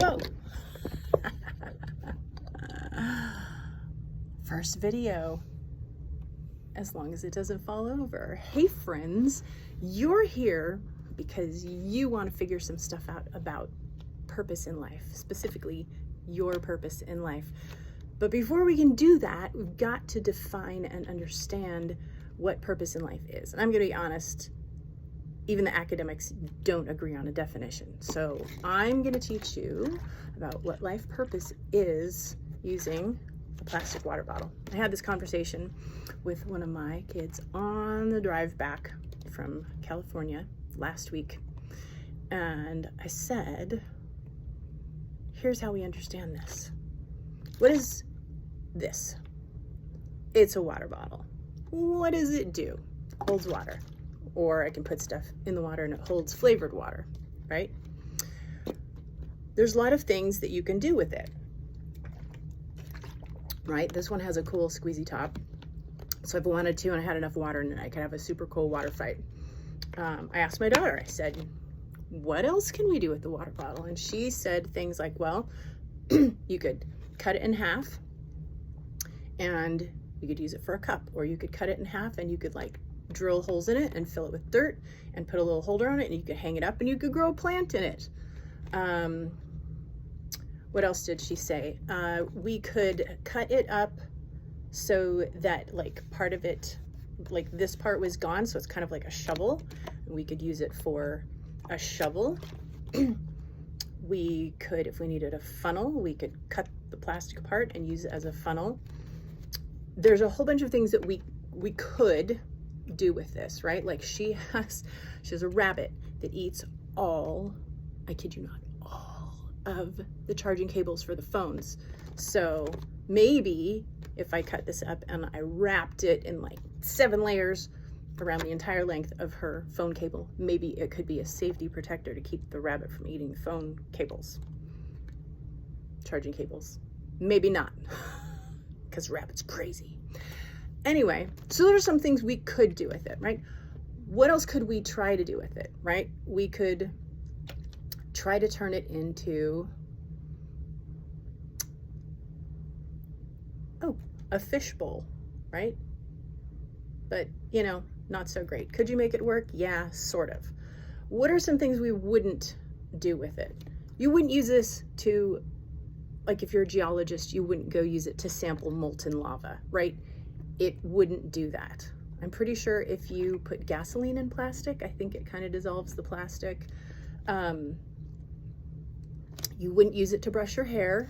Whoa. First video, as long as it doesn't fall over. Hey friends, you're here because you want to figure some stuff out about purpose in life, specifically your purpose in life. But before we can do that, we've got to define and understand what purpose in life is. And I'm going to be honest, even the academics don't agree on a definition. So I'm going to teach you about what life purpose is using a plastic water bottle. I had this conversation with one of my kids on the drive back from California last week. And I said, here's how we understand this. What is this? It's a water bottle. What does it do? It holds water. Or I can put stuff in the water and it holds flavored water, right? There's a lot of things that you can do with it, right? This one has a cool squeezy top. So if I wanted to and I had enough water in it, I could have a super cool water fight. I asked my daughter, I said, what else can we do with the water bottle? And she said things like, well, you could cut it in half and you could use it for a cup, or you could cut it in half and you could like drill holes in it and fill it with dirt and put a little holder on it and you could hang it up and you could grow a plant in it. What else did she say? We could cut it up so that like part of it, like this part was gone, so it's kind of like a shovel. We could use it for a shovel. We could, if we needed a funnel, we could cut the plastic apart and use it as a funnel. There's a whole bunch of things that we could do with this, right? Like she has a rabbit that eats all, I kid you not, all of the charging cables for the phones. So maybe if I cut this up and I wrapped it in like 7 layers around the entire length of her phone cable, maybe it could be a safety protector to keep the rabbit from eating the phone cables, charging cables. Maybe not, because rabbit's crazy. Anyway, so there are some things we could do with it, right? What else could we try to do with it, right? We could try to turn it into, a fishbowl, right? But, you know, not so great. Could you make it work? Yeah, sort of. What are some things we wouldn't do with it? You wouldn't use this to, like if you're a geologist, you wouldn't go use it to sample molten lava, right? It wouldn't do that. I'm pretty sure if you put gasoline in plastic, I think it kind of dissolves the plastic. You wouldn't use it to brush your hair.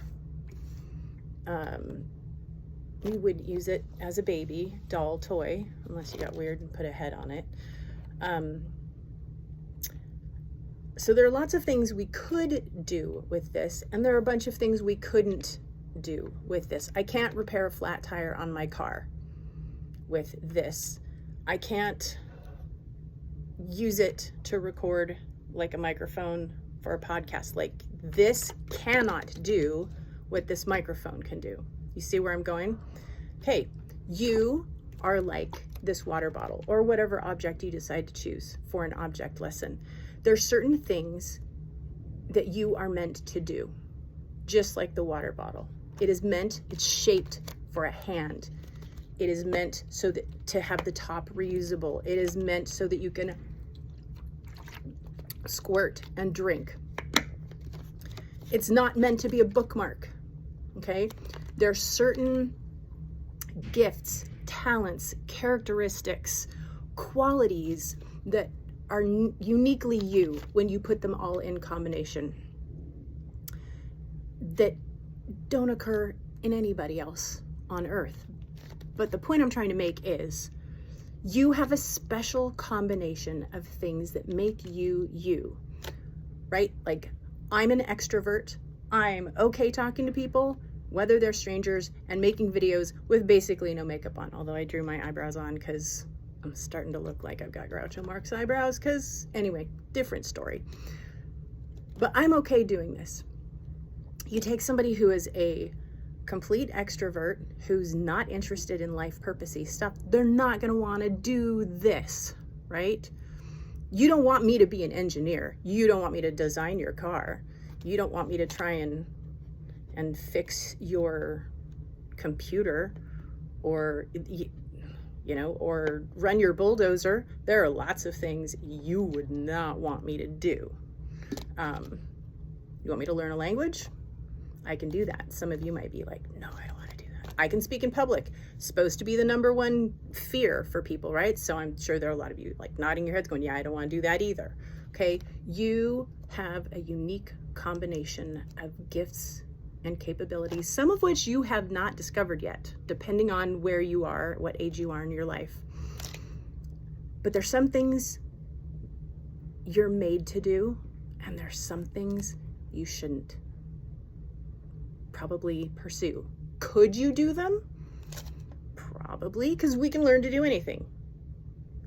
You would use it as a baby doll toy, unless you got weird and put a head on it. So there are lots of things we could do with this, and there are a bunch of things we couldn't do with this. I can't repair a flat tire on my car with this. I can't use it to record like a microphone for a podcast. Like this cannot do what this microphone can do. You see where I'm going? Hey, you are like this water bottle or whatever object you decide to choose for an object lesson. There's certain things that you are meant to do, just like the water bottle. It's shaped for a hand. It is meant so that to have the top reusable. It is meant so that you can squirt and drink. It's not meant to be a bookmark, okay? There are certain gifts, talents, characteristics, qualities that are uniquely you when you put them all in combination that don't occur in anybody else on earth. But the point I'm trying to make is you have a special combination of things that make you you, right? Like I'm an extrovert. I'm okay talking to people, whether they're strangers, and making videos with basically no makeup on. Although I drew my eyebrows on because I'm starting to look like I've got Groucho Marx eyebrows anyway, different story. But I'm okay doing this. You take somebody who is a complete extrovert who's not interested in life purposey stuff, they're not going to want to do this, right? You don't want me to be an engineer. You don't want me to design your car. You don't want me to try and fix your computer or, you know, or run your bulldozer. There are lots of things you would not want me to do. You want me to learn a language? I can do that. Some of you might be like, no, I don't want to do that. I can speak in public. Supposed to be the number one fear for people, right? So I'm sure there are a lot of you like nodding your heads going, yeah, I don't want to do that either. Okay, you have a unique combination of gifts and capabilities, some of which you have not discovered yet, depending on where you are, what age you are in your life. But there's some things you're made to do, and there's some things you shouldn't probably pursue. Could you do them? Probably, because we can learn to do anything.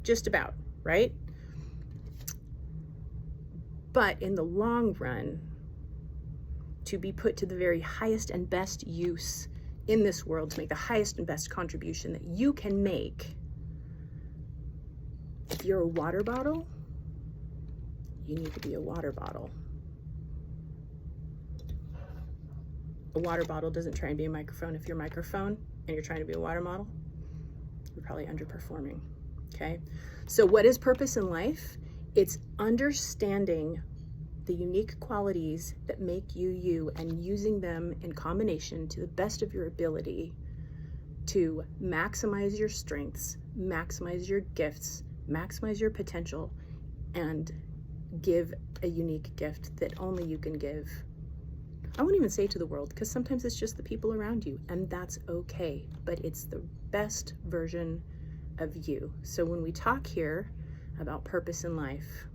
Just about, right? But in the long run, to be put to the very highest and best use in this world, to make the highest and best contribution that you can make, if you're a water bottle, you need to be a water bottle. A water bottle doesn't try and be a microphone. If you're a microphone and you're trying to be a water bottle, you're probably underperforming, okay? So what is purpose in life? It's understanding the unique qualities that make you you and using them in combination to the best of your ability to maximize your strengths, maximize your gifts, maximize your potential, and give a unique gift that only you can give. I won't even say to the world, because sometimes it's just the people around you, and that's okay, but it's the best version of you. So when we talk here about purpose in life,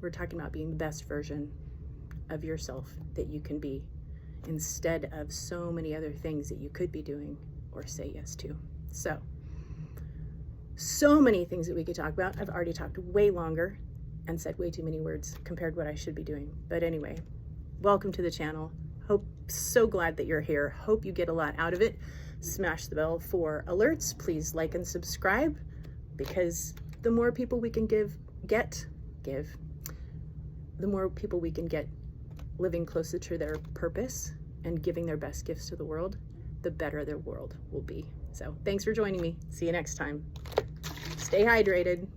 we're talking about being the best version of yourself that you can be, instead of so many other things that you could be doing or say yes to. So many things that we could talk about. I've already talked way longer and said way too many words compared to what I should be doing. But anyway, welcome to the channel. So glad that you're here. Hope you get a lot out of it. Smash the bell for alerts. Please like and subscribe, because the more people we can the more people we can get living closer to their purpose and giving their best gifts to the world, the better their world will be. So thanks for joining me. See you next time. Stay hydrated.